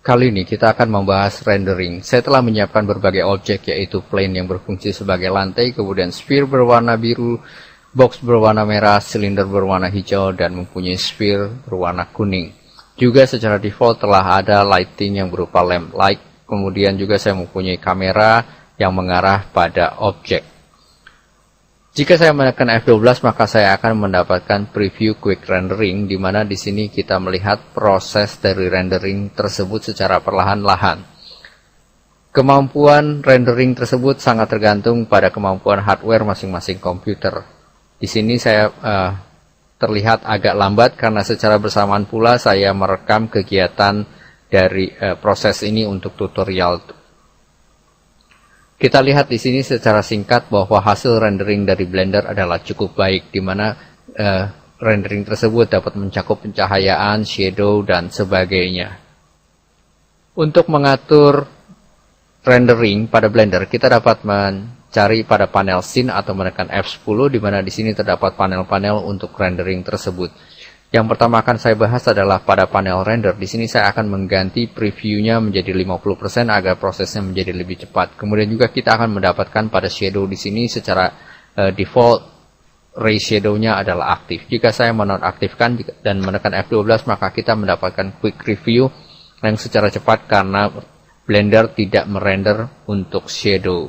Kali ini kita akan membahas rendering. Saya telah menyiapkan berbagai objek, yaitu plane yang berfungsi sebagai lantai, kemudian sphere berwarna biru, box berwarna merah, silinder berwarna hijau, dan mempunyai sphere berwarna kuning. Juga secara default telah ada lighting yang berupa lamp light, kemudian juga saya mempunyai kamera yang mengarah pada objek. Jika saya menekan F12, maka saya akan mendapatkan preview quick rendering, di mana di sini kita melihat proses dari rendering tersebut secara perlahan-lahan. Kemampuan rendering tersebut sangat tergantung pada kemampuan hardware masing-masing komputer. Di sini saya terlihat agak lambat karena secara bersamaan pula saya merekam kegiatan dari proses ini untuk tutorial. Kita lihat di sini secara singkat bahwa hasil rendering dari Blender adalah cukup baik, di mana rendering tersebut dapat mencakup pencahayaan, shadow, dan sebagainya. Untuk mengatur rendering pada Blender, kita dapat mencari pada panel Scene atau menekan F10, di mana di sini terdapat panel-panel untuk rendering tersebut. Yang pertama akan saya bahas adalah pada panel render. Di sini saya akan mengganti previewnya menjadi 50% agar prosesnya menjadi lebih cepat. Kemudian juga kita akan mendapatkan pada shadow di sini secara default ray shadow-nya adalah aktif. Jika saya menonaktifkan dan menekan F12, maka kita mendapatkan quick review yang secara cepat karena Blender tidak merender untuk shadow.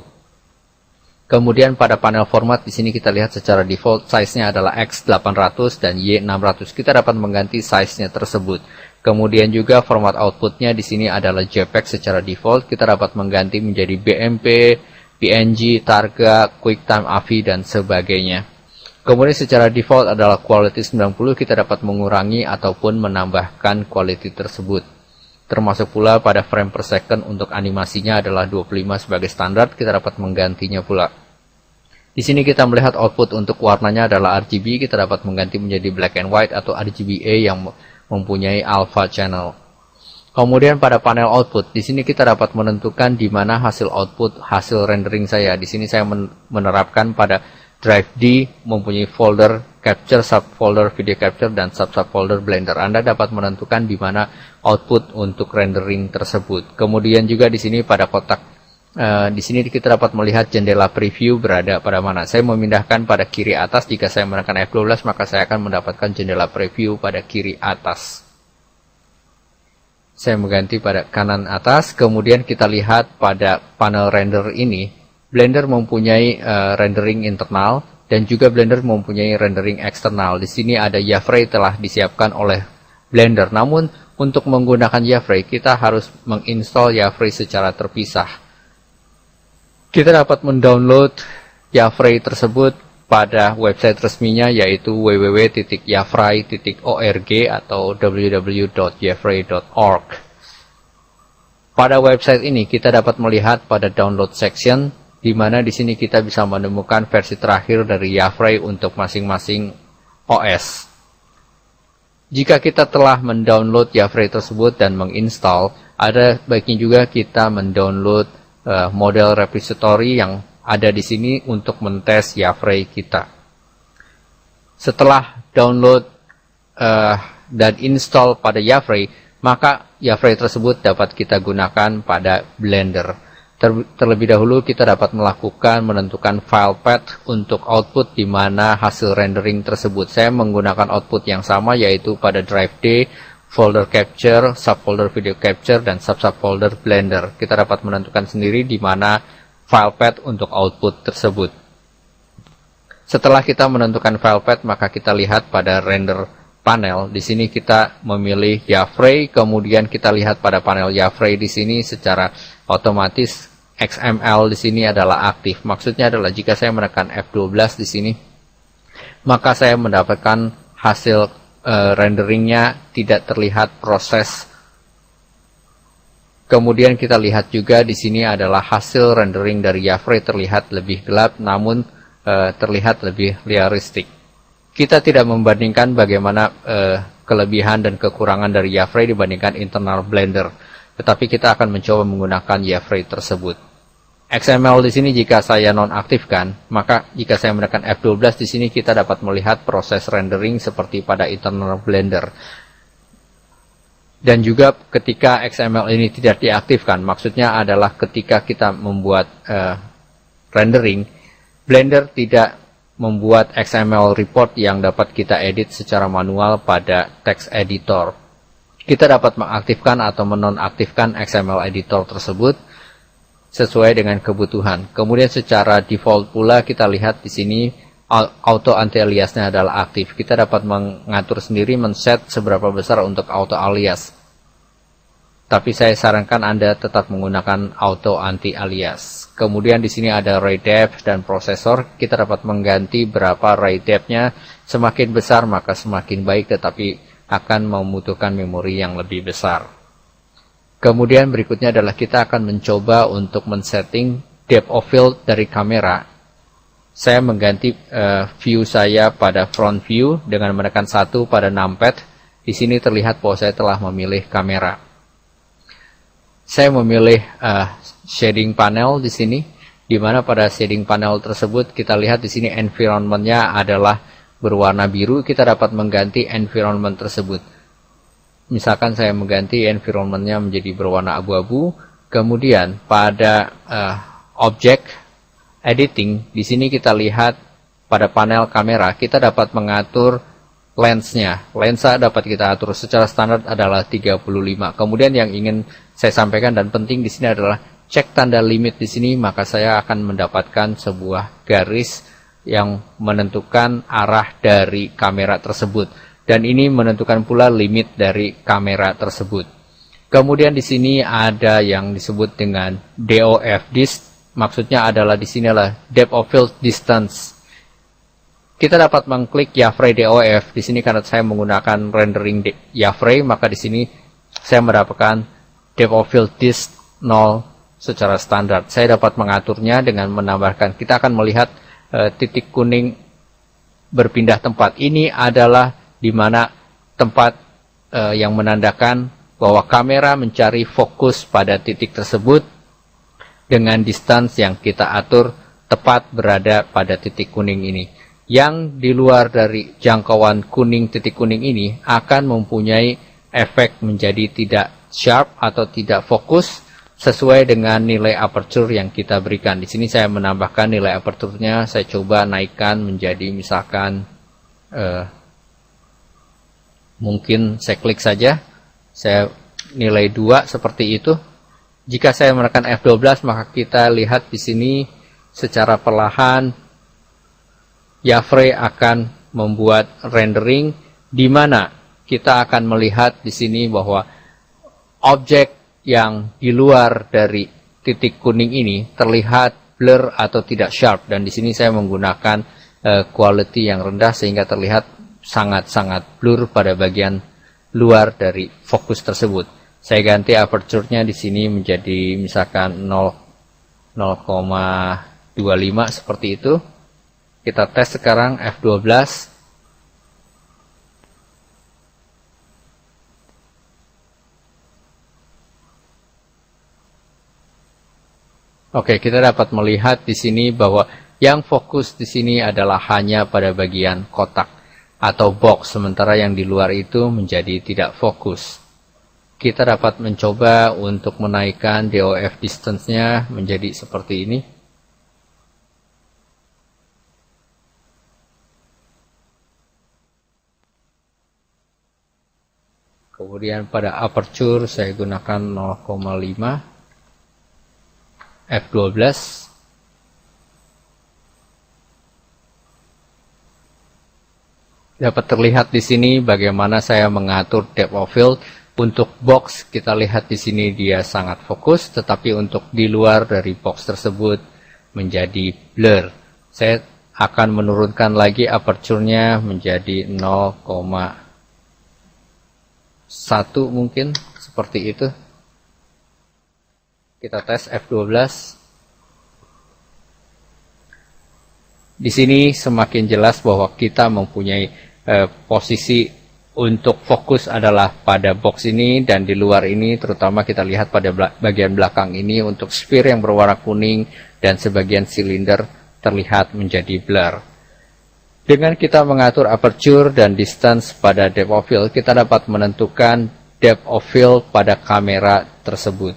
Kemudian pada panel format di sini kita lihat secara default size-nya adalah X800 dan Y600. Kita dapat mengganti size-nya tersebut. Kemudian juga format output-nya di sini adalah JPEG secara default. Kita dapat mengganti menjadi BMP, PNG, Targa, QuickTime AVI dan sebagainya. Kemudian secara default adalah quality 90. Kita dapat mengurangi ataupun menambahkan quality tersebut. Termasuk pula pada frame per second untuk animasinya adalah 25 sebagai standar, kita dapat menggantinya pula. Di sini kita melihat output untuk warnanya adalah RGB, kita dapat mengganti menjadi black and white atau RGBA yang mempunyai alpha channel. Kemudian pada panel output, di sini kita dapat menentukan di mana hasil output hasil rendering saya. Di sini saya menerapkan pada drive D mempunyai folder capture, subfolder video capture, dan subfolder Blender. Anda dapat menentukan di mana output untuk rendering tersebut. Kemudian juga di sini pada kotak di sini kita dapat melihat jendela preview berada pada mana. Saya memindahkan pada kiri atas. Jika saya menekan F12, maka saya akan mendapatkan jendela preview pada kiri atas. Saya mengganti pada kanan atas. Kemudian kita lihat pada panel render ini, Blender mempunyai rendering internal dan juga Blender mempunyai rendering eksternal. Di sini ada YaFrame telah disiapkan oleh Blender. Namun untuk menggunakan YaFrame kita harus menginstall YaFrame secara terpisah. Kita dapat mendownload YaFrame tersebut pada website resminya, yaitu www.yaframe.org atau www.yaframe.org. Pada website ini kita dapat melihat pada download section, di mana di sini kita bisa menemukan versi terakhir dari YaFrame untuk masing-masing OS. Jika kita telah mendownload YaFrame tersebut dan menginstall, ada baiknya juga kita mendownload model repository yang ada di sini untuk mentes YaFrame kita. Setelah download dan install pada YaFrame, maka YaFrame tersebut dapat kita gunakan pada Blender. Terlebih dahulu kita dapat menentukan file path untuk output di mana hasil rendering tersebut. Saya menggunakan output yang sama, yaitu pada drive D, folder capture, subfolder video capture, dan subfolder Blender. Kita dapat menentukan sendiri di mana file path untuk output tersebut. Setelah kita menentukan file path, maka kita lihat pada render panel. Di sini kita memilih YaFrame, kemudian kita lihat pada panel YaFrame di sini secara otomatis XML di sini adalah aktif. Maksudnya adalah jika saya menekan F12 di sini, maka saya mendapatkan hasil renderingnya tidak terlihat proses. Kemudian kita lihat juga di sini adalah hasil rendering dari YaFrame terlihat lebih gelap, namun terlihat lebih realistik. Kita tidak membandingkan bagaimana kelebihan dan kekurangan dari YaFrame dibandingkan internal Blender, tetapi kita akan mencoba menggunakan YaFrame tersebut. XML di sini jika saya nonaktifkan, maka jika saya menekan F12 di sini kita dapat melihat proses rendering seperti pada internal Blender. Dan juga ketika XML ini tidak diaktifkan, maksudnya adalah ketika kita membuat rendering, Blender tidak membuat XML report yang dapat kita edit secara manual pada text editor. Kita dapat mengaktifkan atau menonaktifkan XML editor tersebut sesuai dengan kebutuhan. Kemudian secara default pula kita lihat di sini auto anti-aliasnya adalah aktif. Kita dapat mengatur sendiri, men-set seberapa besar untuk auto alias. Tapi saya sarankan Anda tetap menggunakan auto anti-alias. Kemudian di sini ada ray depth dan prosesor. Kita dapat mengganti berapa ray depth-nya. Semakin besar maka semakin baik, tetapi akan membutuhkan memori yang lebih besar. Kemudian berikutnya adalah kita akan mencoba untuk men-setting depth of field dari kamera. Saya mengganti view saya pada front view dengan menekan 1 pada numpad. Di sini terlihat bahwa saya telah memilih kamera. Saya memilih shading panel di sini, di mana pada shading panel tersebut kita lihat di sini environment-nya adalah berwarna biru. Kita dapat mengganti environment tersebut. Misalkan saya mengganti environment-nya menjadi berwarna abu-abu. Kemudian pada object editing, di sini kita lihat pada panel kamera kita dapat mengatur lensnya. Lensa dapat kita atur secara standar adalah 35. Kemudian yang ingin saya sampaikan dan penting di sini adalah cek tanda limit di sini, maka saya akan mendapatkan sebuah garis yang menentukan arah dari kamera tersebut. Dan ini menentukan pula limit dari kamera tersebut. Kemudian di sini ada yang disebut dengan DOF dist, maksudnya adalah di sini adalah depth of field distance. Kita dapat mengklik Yafrey DOF di sini karena saya menggunakan rendering Yafrey, maka di sini saya mendapatkan depth of field dist 0 secara standar. Saya dapat mengaturnya dengan menambahkan. Kita akan melihat titik kuning berpindah tempat. Ini adalah di mana tempat yang menandakan bahwa kamera mencari fokus pada titik tersebut dengan distance yang kita atur tepat berada pada titik kuning ini. Yang di luar dari jangkauan kuning, titik kuning ini akan mempunyai efek menjadi tidak sharp atau tidak fokus sesuai dengan nilai aperture yang kita berikan. Di sini saya menambahkan nilai aperture-nya, saya coba naikkan menjadi misalkan mungkin saya klik saja, saya nilai 2 seperti itu. Jika saya menekan F12 maka kita lihat di sini secara perlahan Yafrey akan membuat rendering di mana kita akan melihat di sini bahwa objek yang di luar dari titik kuning ini terlihat blur atau tidak sharp, dan di sini saya menggunakan quality yang rendah sehingga terlihat sangat-sangat blur pada bagian luar dari fokus tersebut. Saya ganti aperture-nya di sini menjadi misalkan 0,25 seperti itu. Kita tes sekarang F12. Oke, kita dapat melihat di sini bahwa yang fokus di sini adalah hanya pada bagian kotak atau box, sementara yang di luar itu menjadi tidak fokus. Kita dapat mencoba untuk menaikkan DOF distance-nya menjadi seperti ini. Kemudian pada aperture saya gunakan 0,5 F12. Dapat terlihat di sini bagaimana saya mengatur depth of field. Untuk box kita lihat di sini dia sangat fokus, tetapi untuk di luar dari box tersebut menjadi blur. Saya akan menurunkan lagi aperture-nya menjadi 0,1 mungkin seperti itu. Kita tes F12. Di sini semakin jelas bahwa kita mempunyai posisi untuk fokus adalah pada box ini, dan di luar ini terutama kita lihat pada bagian belakang ini untuk sphere yang berwarna kuning dan sebagian silinder terlihat menjadi blur. Dengan kita mengatur aperture dan distance pada depth of field, kita dapat menentukan depth of field pada kamera tersebut.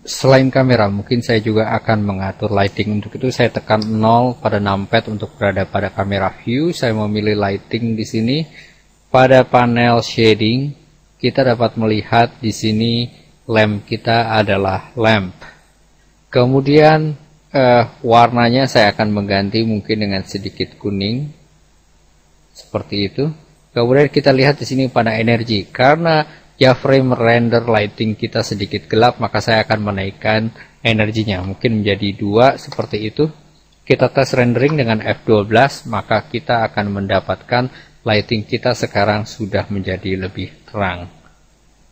Selain kamera, mungkin saya juga akan mengatur lighting. Untuk itu saya tekan 0 pada numpad untuk berada pada kamera view. Saya memilih lighting di sini. Pada panel shading, kita dapat melihat di sini lamp kita adalah lamp. Kemudian warnanya saya akan mengganti mungkin dengan sedikit kuning, seperti itu. Kemudian kita lihat di sini pada energi, karena frame render lighting kita sedikit gelap, maka saya akan menaikkan energinya mungkin menjadi 2 seperti itu. Kita tes rendering dengan F12, maka kita akan mendapatkan lighting kita sekarang sudah menjadi lebih terang.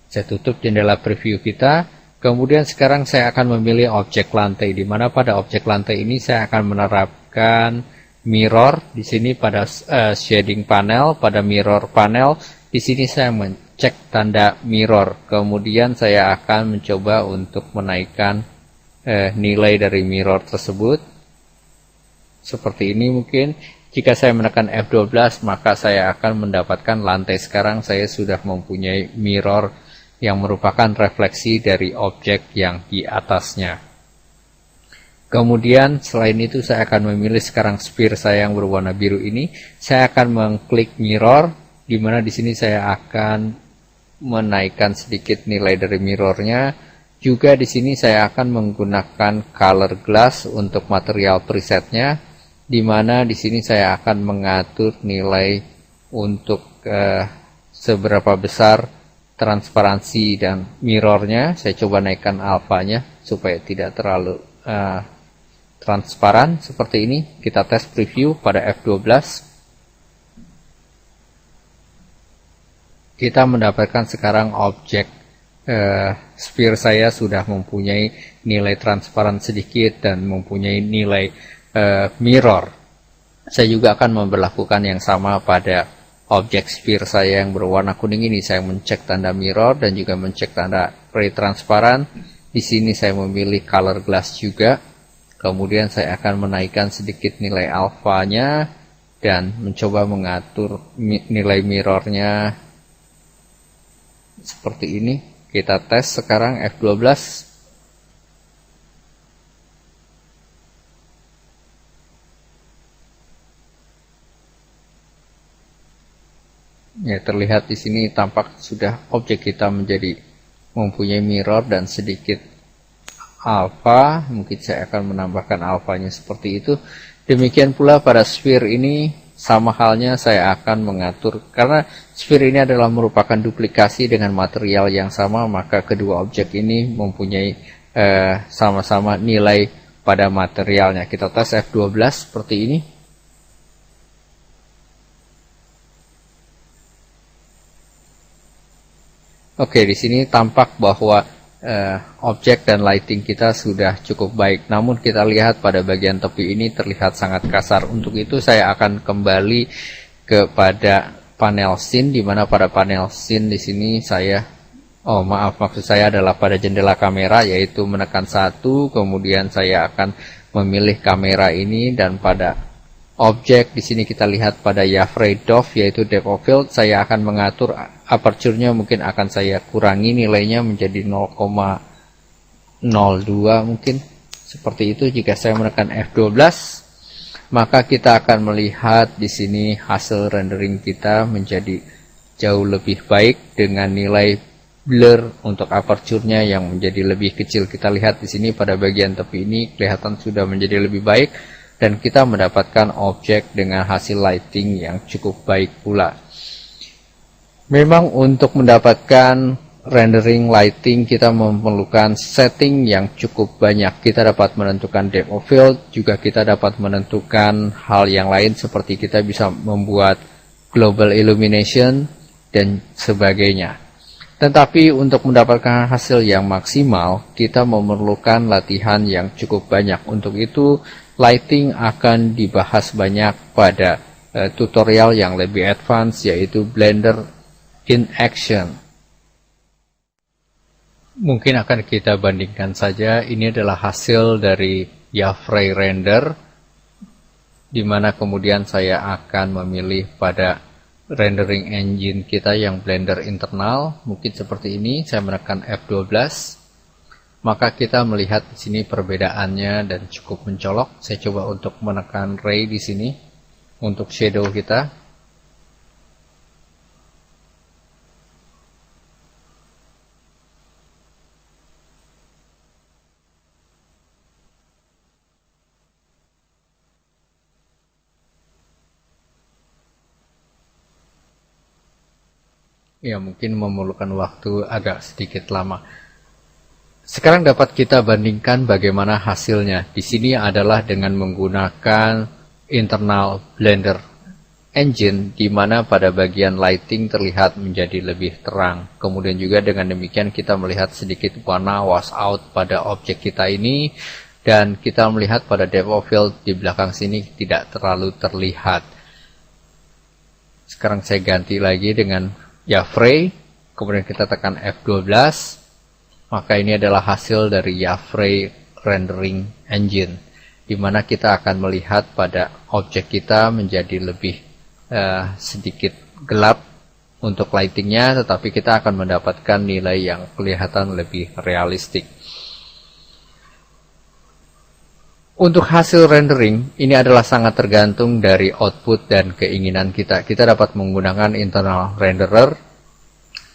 Saya tutup jendela preview kita. Kemudian sekarang saya akan memilih objek lantai, di mana pada objek lantai ini saya akan menerapkan mirror di sini pada shading panel. Pada mirror panel di sini saya cek tanda mirror, kemudian saya akan mencoba untuk menaikkan nilai dari mirror tersebut seperti ini. Mungkin jika saya menekan F12, maka saya akan mendapatkan lantai sekarang saya sudah mempunyai mirror yang merupakan refleksi dari objek yang di atasnya. Kemudian selain itu saya akan memilih sekarang sphere saya yang berwarna biru ini. Saya akan mengklik mirror, di mana di sini saya akan menaikkan sedikit nilai dari mirrornya. Juga di sini saya akan menggunakan color glass untuk material presetnya, di mana di sini saya akan mengatur nilai untuk seberapa besar transparansi dan mirrornya. Saya coba naikkan alfanya supaya tidak terlalu transparan seperti ini. Kita tes preview pada F12. Kita mendapatkan sekarang objek sphere saya sudah mempunyai nilai transparan sedikit dan mempunyai nilai mirror. Saya juga akan memberlakukan yang sama pada objek sphere saya yang berwarna kuning ini. Saya mencek tanda mirror dan juga mencek tanda ray transparan. Di sini saya memilih color glass juga. Kemudian saya akan menaikkan sedikit nilai alfanya dan mencoba mengatur nilai mirrornya seperti ini. Kita tes sekarang F12. Ya, terlihat di sini tampak sudah objek kita menjadi mempunyai mirror dan sedikit alpha. Mungkin saya akan menambahkan alfanya seperti itu. Demikian pula pada sphere ini sama halnya saya akan mengatur, karena sphere ini adalah merupakan duplikasi dengan material yang sama, maka kedua objek ini mempunyai sama-sama nilai pada materialnya. Kita tes F12 seperti ini. Oke, di sini tampak bahwa objek dan lighting kita sudah cukup baik. Namun kita lihat pada bagian tepi ini terlihat sangat kasar. Untuk itu saya akan kembali kepada panel scene, di mana pada panel scene di sini saya, maksud saya adalah pada jendela kamera, yaitu menekan 1, kemudian saya akan memilih kamera ini, dan pada objek di sini kita lihat pada Yafray Dove, yaitu depth of field, saya akan mengatur aperture-nya, mungkin akan saya kurangi nilainya menjadi 0,02 mungkin seperti itu. Jika saya menekan F12, maka kita akan melihat di sini hasil rendering kita menjadi jauh lebih baik dengan nilai blur untuk aperture-nya yang menjadi lebih kecil. Kita lihat di sini pada bagian tepi ini kelihatan sudah menjadi lebih baik, dan kita mendapatkan objek dengan hasil lighting yang cukup baik pula. Memang untuk mendapatkan rendering lighting kita memerlukan setting yang cukup banyak. Kita dapat menentukan depth of field, juga kita dapat menentukan hal yang lain seperti kita bisa membuat global illumination dan sebagainya. Tetapi untuk mendapatkan hasil yang maksimal, kita memerlukan latihan yang cukup banyak. Untuk itu, lighting akan dibahas banyak pada tutorial yang lebih advance, yaitu Blender in Action. Mungkin akan kita bandingkan saja. Ini adalah hasil dari Yafray render, di mana kemudian saya akan memilih pada rendering engine kita yang Blender internal. Mungkin seperti ini, saya menekan F12, maka kita melihat di sini perbedaannya dan cukup mencolok. Saya coba untuk menekan ray di sini untuk shadow kita. Ya, mungkin memerlukan waktu agak sedikit lama. Sekarang dapat kita bandingkan bagaimana hasilnya. Di sini adalah dengan menggunakan internal Blender Engine, di mana pada bagian lighting terlihat menjadi lebih terang. Kemudian juga dengan demikian kita melihat sedikit warna wash out pada objek kita ini, dan kita melihat pada depth of field di belakang sini tidak terlalu terlihat. Sekarang saya ganti lagi dengan Yafrey, kemudian kita tekan F12, maka ini adalah hasil dari Yafrey Rendering Engine, di mana kita akan melihat pada objek kita menjadi lebih sedikit gelap untuk lightingnya, tetapi kita akan mendapatkan nilai yang kelihatan lebih realistik. Untuk hasil rendering, ini adalah sangat tergantung dari output dan keinginan kita. Kita dapat menggunakan internal renderer,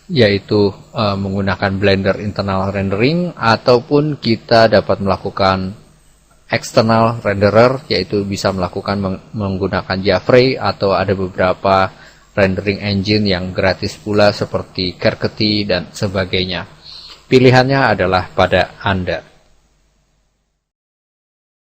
yaitu menggunakan Blender internal rendering, ataupun kita dapat melakukan external renderer, yaitu bisa melakukan menggunakan Yafrey, atau ada beberapa rendering engine yang gratis pula seperti Carkety dan sebagainya. Pilihannya adalah pada Anda.